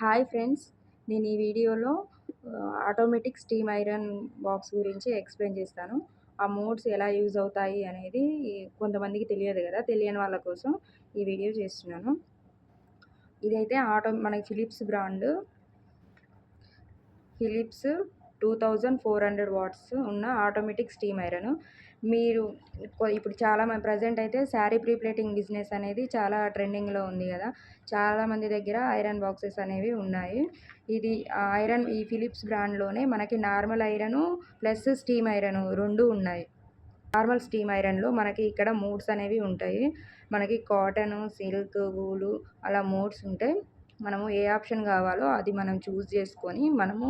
Hi friends, నేను ఈ వీడియోలో ఆటోమేటిక్ స్టీమ్ ఐరన్ బాక్స్ గురించి ఎక్స్ప్లెయిన్ చేస్తాను. ఆ మోడ్స్ ఎలా యూజ్ అవుతాయి అనేది కొంతమందికి తెలియదు కదా, తెలియని వాళ్ళ కోసం ఈ వీడియో చేస్తున్నాను. ఇదైతే మనకి ఫిలిప్స్ బ్రాండ్, ఫిలిప్స్ 2400 వాట్స్ ఉన్న ఆటోమేటిక్ స్టీమ్ ఐరన్. మీరు ఇప్పుడు ప్రజెంట్ అయితే శారీ ప్రీప్లేటింగ్ బిజినెస్ అనేది చాలా ట్రెండింగ్లో ఉంది కదా. చాలామంది దగ్గర ఐరన్ బాక్సెస్ అనేవి ఉన్నాయి. ఈ ఫిలిప్స్ బ్రాండ్లోనే మనకి normal iron plus steam iron రెండు ఉన్నాయి. నార్మల్ స్టీమ్ ఐరన్లో మనకి ఇక్కడ మోడ్స్ అనేవి ఉంటాయి. మనకి కాటన్, సిల్క్, వూలు అలా మోడ్స్ ఉంటాయి. మనము ఏ ఆప్షన్ కావాలో అది మనం చూస్ చేసుకొని మనము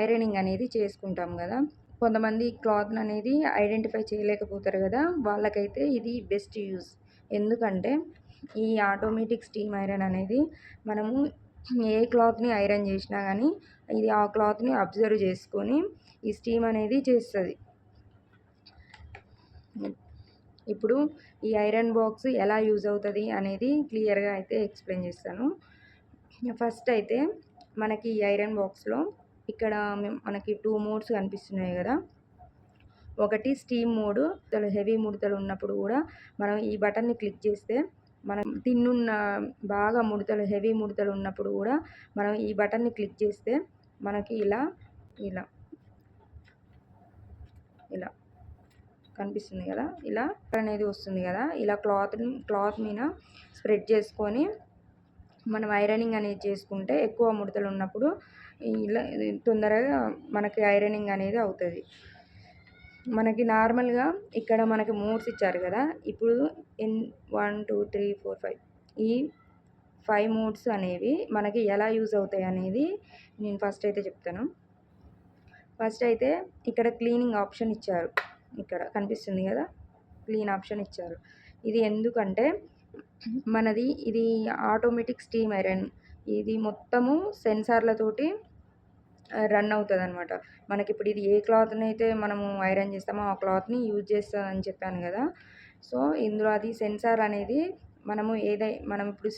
ఐరనింగ్ అనేది చేసుకుంటాం కదా. కొంతమంది క్లాత్ అనేది ఐడెంటిఫై చేయలేకపోతారు కదా, వాళ్ళకైతే ఇది బెస్ట్ యూజ్. ఎందుకంటే ఈ ఆటోమేటిక్ స్టీమ్ ఐరన్ అనేది మనము ఏ క్లాత్ని ఐరన్ చేసినా కానీ ఇది ఆ క్లాత్ని అబ్జర్వ్ చేసుకొని ఈ స్టీమ్ అనేది చేస్తుంది. ఇప్పుడు ఈ ఐరన్ బాక్స్ ఎలా యూజ్ అవుతుంది అనేది క్లియర్గా అయితే ఎక్స్ప్లెయిన్ చేస్తాను. ఫస్ట్ అయితే మనకి ఈ ఐరన్ బాక్స్లో ఇక్కడ మనకి 2 మోడ్స్ కనిపిస్తున్నాయి కదా. ఒకటి స్టీమ్ మోడ్, హెవీ ముడతలు ఉన్నప్పుడు కూడా మనం ఈ బటన్ని క్లిక్ చేస్తే మనం తిన్నున్న బాగా ముడతలు, హెవీ ముడతలు ఉన్నప్పుడు కూడా మనం ఈ బటన్ని క్లిక్ చేస్తే మనకి ఇలా ఇలా ఇలా కనిపిస్తుంది కదా, ఇలా అనేది వస్తుంది కదా. ఇలా క్లాత్ మీద స్ప్రెడ్ చేసుకొని మనం ఐరనింగ్ అనేది చేసుకుంటే ఎక్కువ ముడతలు ఉన్నప్పుడు ఇలా తొందరగా మనకి ఐరనింగ్ అనేది అవుతుంది. మనకి నార్మల్గా ఇక్కడ మనకి మోడ్స్ ఇచ్చారు కదా. ఇప్పుడు 1 2 3 4 5 ఈ 5 మోడ్స్ అనేవి మనకి ఎలా యూజ్ అవుతాయి అనేది నేను ఫస్ట్ అయితే చెప్తాను. ఫస్ట్ అయితే ఇక్కడ క్లీనింగ్ ఆప్షన్ ఇచ్చారు, ఇక్కడ కనిపిస్తుంది కదా, క్లీన్ ఆప్షన్ ఇచ్చారు. ఇది ఎందుకంటే ఇది ఆటోమేటిక్ స్టీమ్ ఐరన్, ఇది మొత్తము సెన్సార్లతోటి రన్ అవుతుంది అనమాట. మనకి ఇప్పుడు ఇది ఏ క్లాత్ని అయితే మనము ఐరన్ చేస్తామో ఆ క్లాత్ని యూజ్ చేస్తుందని చెప్పాను కదా. సో ఇందులో అది సెన్సార్ అనేది మనం ఇప్పుడు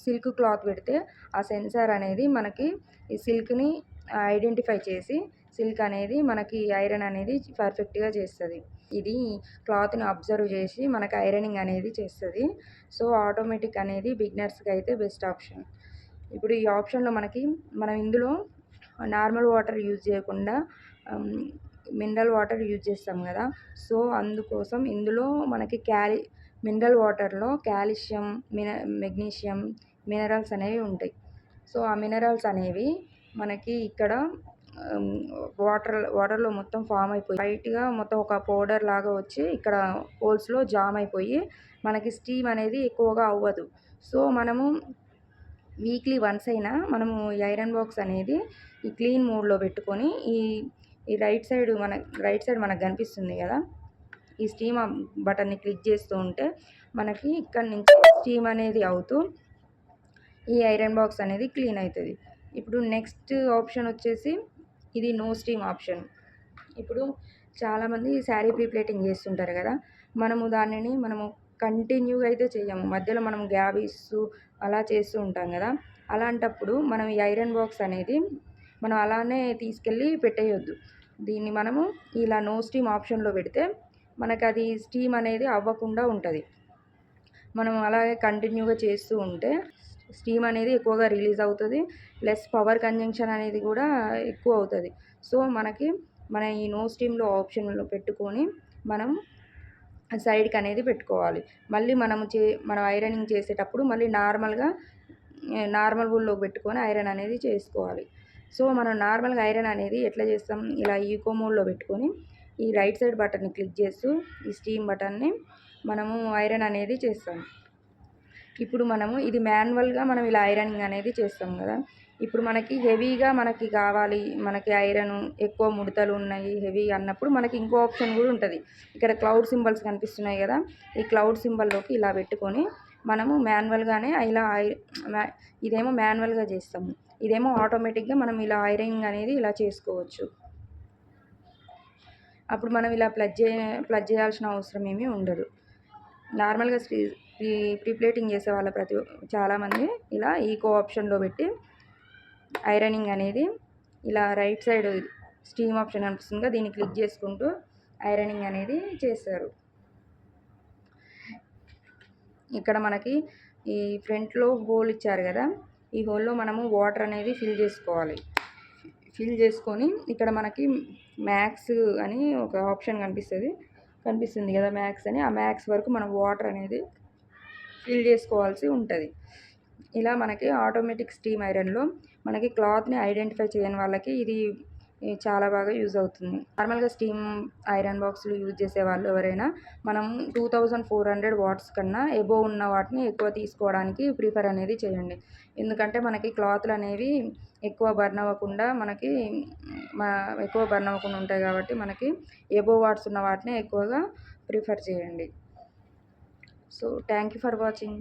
సిల్క్ క్లాత్ పెడితే ఆ సెన్సార్ అనేది మనకి ఈ సిల్క్ని ఐడెంటిఫై చేసి సిల్క్ అనేది మనకి ఐరన్ అనేది పర్ఫెక్ట్గా చేస్తుంది. ఇది క్లాత్ని అబ్జర్వ్ చేసి మనకి ఐరనింగ్ అనేది చేస్తుంది. సో ఆటోమేటిక్ అనేది బిగినర్స్కి అయితే బెస్ట్ ఆప్షన్. ఇప్పుడు ఈ ఆప్షన్లో మనం ఇందులో నార్మల్ వాటర్ యూజ్ చేయకుండా మినరల్ వాటర్ యూజ్ చేస్తాం కదా. సో అందుకోసం ఇందులో మనకి మినరల్ వాటర్లో కాల్షియం, మెగ్నీషియం, మినరల్స్ అనేవి ఉంటాయి. సో ఆ మినరల్స్ అనేవి మనకి ఇక్కడ వాటర్లో మొత్తం ఫామ్ అయిపోయి వైట్గా మొత్తం ఒక పౌడర్ లాగా వచ్చి ఇక్కడ హోల్స్లో జామ్ అయిపోయి మనకి స్టీమ్ అనేది ఎక్కువగా అవ్వదు. సో మనము వీక్లీ వన్స్ అయినా మనము ఈ ఐరన్ బాక్స్ అనేది ఈ క్లీన్ మోడ్లో పెట్టుకొని ఈ రైట్ సైడ్ మనకు కనిపిస్తుంది కదా, ఈ స్టీమ్ బటన్ని క్లిక్ చేస్తూ ఉంటే మనకి ఇక్కడ నుంచి స్టీమ్ అనేది అవుతూ ఈ ఐరన్ బాక్స్ అనేది క్లీన్ అవుతుంది. ఇప్పుడు నెక్స్ట్ ఆప్షన్ వచ్చేసి ఇది నో స్టీమ్ ఆప్షన్. ఇప్పుడు చాలామంది శారీ ప్రీప్లేటింగ్ చేస్తుంటారు కదా, మనము కంటిన్యూగా అయితే చేయము, మధ్యలో మనం గ్యాప్ ఇస్తూ అలా చేస్తూ ఉంటాం కదా. అలాంటప్పుడు మనం ఈ ఐరన్ బాక్స్ అనేది మనం అలానే తీసుకెళ్ళి పెట్టేయొద్దు. దీన్ని మనము ఇలా నో స్టీమ్ ఆప్షన్లో పెడితే మనకు అది స్టీమ్ అనేది అవ్వకుండా ఉంటుంది. మనం అలాగే కంటిన్యూగా చేస్తూ ఉంటే స్టీమ్ అనేది ఎక్కువగా రిలీజ్ అవుతుంది, ప్లస్ పవర్ కన్జంప్షన్ అనేది కూడా ఎక్కువ అవుతుంది. సో మన ఈ నో స్టీమ్లో ఆప్షన్లో పెట్టుకొని మనం సైడ్కి అనేది పెట్టుకోవాలి. మళ్ళీ మనం ఐరనింగ్ చేసేటప్పుడు మళ్ళీ నార్మల్ వూల్లో పెట్టుకొని ఐరన్ అనేది చేసుకోవాలి. సో మనం నార్మల్గా ఐరన్ అనేది ఎట్లా చేస్తాం, ఇలా ఈకో మోడ్లో పెట్టుకొని ఈ రైట్ సైడ్ బటన్ని క్లిక్ చేస్తూ ఈ స్టీమ్ బటన్ని మనము ఐరన్ అనేది చేస్తాం. ఇప్పుడు ఇది మాన్యువల్గా మనం ఇలా ఐరనింగ్ అనేది చేస్తాం కదా. ఇప్పుడు మనకి హెవీగా కావాలి, మనకి ఐరన్ ఎక్కువ ముడతలు ఉన్నాయి హెవీ అన్నప్పుడు మనకి ఇంకో ఆప్షన్ కూడా ఉంటుంది. ఇక్కడ క్లౌడ్ సింబల్స్ కనిపిస్తున్నాయి కదా, ఈ క్లౌడ్ సింబల్లోకి ఇలా పెట్టుకొని మనము మాన్యువల్గానే ఇదేమో మాన్యువల్గా చేస్తాము, ఇదేమో ఆటోమేటిక్గా మనం ఇలా ఐరనింగ్ అనేది ఇలా చేసుకోవచ్చు. అప్పుడు మనం ఇలా ప్లగ్ చేయాల్సిన అవసరం ఏమీ ఉండదు. నార్మల్గా ప్రీప్లేటింగ్ చేసే వాళ్ళ చాలామంది ఇలా ఈకో ఆప్షన్లో పెట్టి ఐరనింగ్ అనేది ఇలా రైట్ సైడ్ స్టీమ్ ఆప్షన్ కనిపిస్తుందిగా, దీన్ని క్లిక్ చేసుకుంటూ ఐరనింగ్ అనేది చేస్తారు. ఇక్కడ మనకి ఈ ఫ్రంట్లో హోల్ ఇచ్చారు కదా, ఈ హోల్లో మనము వాటర్ అనేది ఫిల్ చేసుకోవాలి. ఫిల్ చేసుకొని ఇక్కడ మనకి మ్యాక్స్ అని ఒక ఆప్షన్ కనిపిస్తుంది కదా, మ్యాక్స్ అని. ఆ మ్యాక్స్ వరకు మనం వాటర్ అనేది ఫిల్ చేసుకోవాల్సి ఉంటుంది. ఇలా మనకి ఆటోమేటిక్ స్టీమ్ ఐరన్లో మనకి క్లాత్ని ఐడెంటిఫై చేయని వాళ్ళకి ఇది చాలా బాగా యూజ్ అవుతుంది. నార్మల్గా స్టీమ్ ఐరన్ బాక్స్లు యూజ్ చేసే వాళ్ళు ఎవరైనా మనం 2400 వాట్స్ కన్నా ఎబోవ్ ఉన్న వాటిని ఎక్కువ తీసుకోవడానికి ప్రిఫర్ అనేది చేయండి. ఎందుకంటే మనకి క్లాత్లు అనేవి ఎక్కువ బర్న్ అవ్వకుండా ఉంటాయి కాబట్టి మనకి ఎబోవ్ వాట్స్ ఉన్న వాటిని ఎక్కువగా ప్రిఫర్ చేయండి. So thank you for watching.